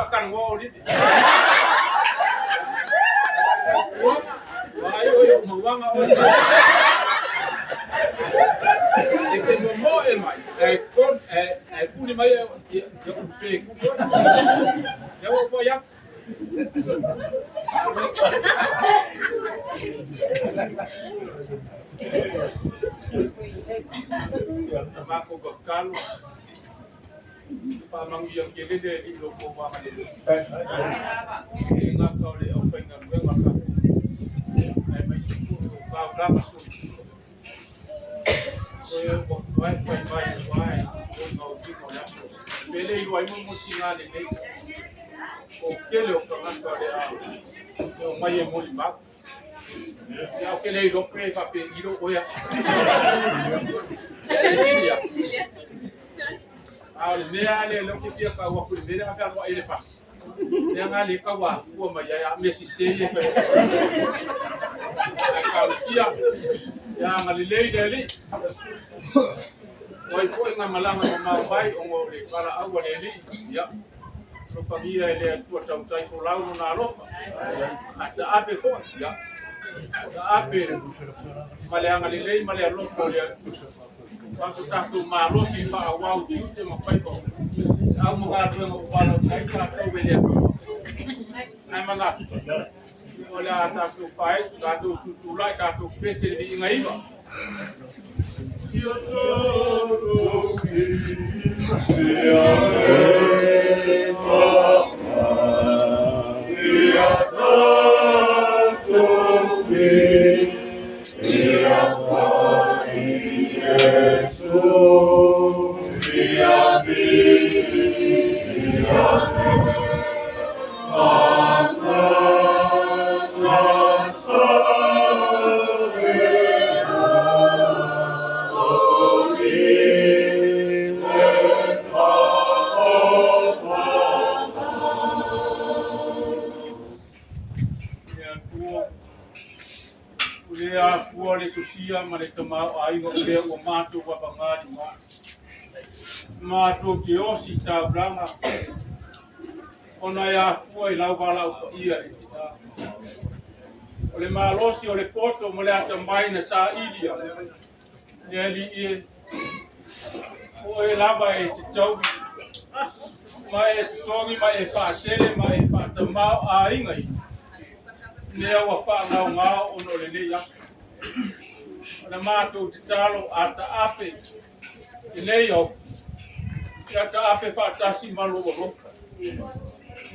pakan wall ini. Ayo mawanga oi. Eke mo e mai. Kon puni mai yo pe ku. Ya wo fo ya. Ako gakalo. Pamang yang kiri di loko wa kali. Ingat kau le open ngan ngaka. Mai siku ba berapa sun. Saya buat mai mau sih ya. Bele iwai mu singa le. Oke le okan kau le. Mai mo limak. Ya oke le lo pre pa pe iro oya. Ya. Al mea le lo que tia ka wa ku le na ka wa ile pas. Ya ngali ka wa ku ma ya me si se ye pe. Ka sia. Ya ngali le le. Wai ko nga malanga ma bai o mo le para agua le li. Ya. Pro familia le tu tau tai fo lau na lo. Ata ape fo ya. Ape. Male ngali le male lo ko le. Waktu satu malu sih pak awal cium cuma pakai. Aku mengatur ngopal saya tak beli apa. Saya mengatur. Oleh atas tu pakai, satu tulai, satu pesi di ingai ba. Susia mereka mau ayo dia mematu bapangan matu geosi ta branga onaya foi lau balau ia oleh malosi oleh poto mulai tambai na sa ilia jadi ia oi lava e tau mai tongi mai fa tele mai fa tamau aingai ne wa fa ngau ono le ya na mato talo ata ape leo ya ta ape fatasi malolo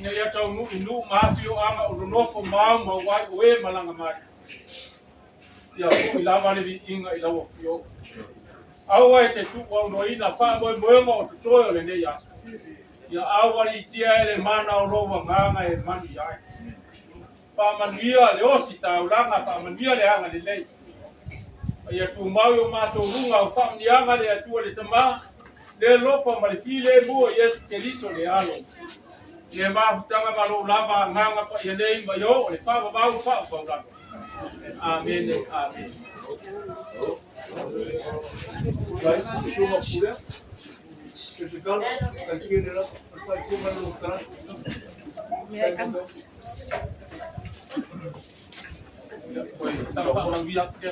ne ya tau nu mafio ama unofo mama wai we malanga mai ya ko ilava le inga ilawo fio awa te tu wa no ina fa mo mo to le ne ya awa i tia le mana o lo nganga e mani ya pa manuia le osita ulanga pa manuia le anga le ia tu mau yo mato runga o familianga le atua le tama le lofa ma le file mo yes Cristo le alo le ma tanga malo lava nganga pa ye nei ma yo le fa ba fa ba amen amen vai chama pura que se calma tranquilo vai comer no canal Sampai orang bilang dia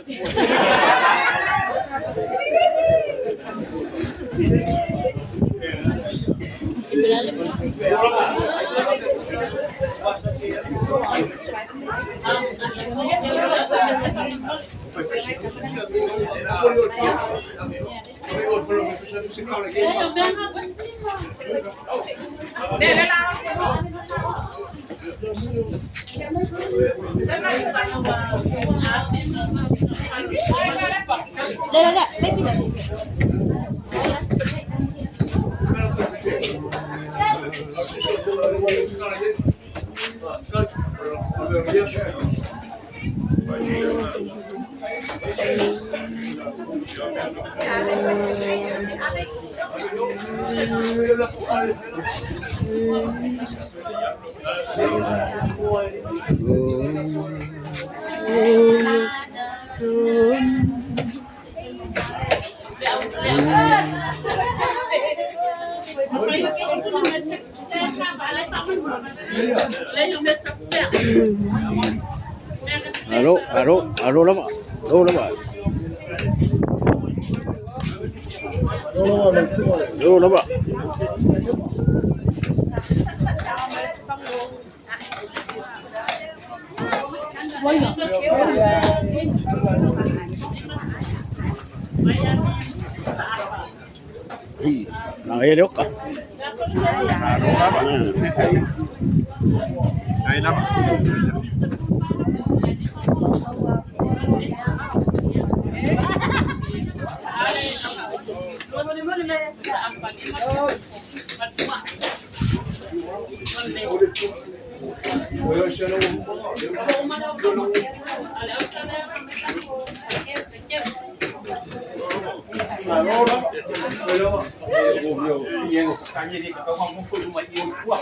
Alo lắm ạ. Lâu lắm ạ. Lâu lắm ạ. Nah, ini ok. Hay lắm. Nhiều, nhiều, nhiều, cái gì thì có không có phụ mà yêu quá.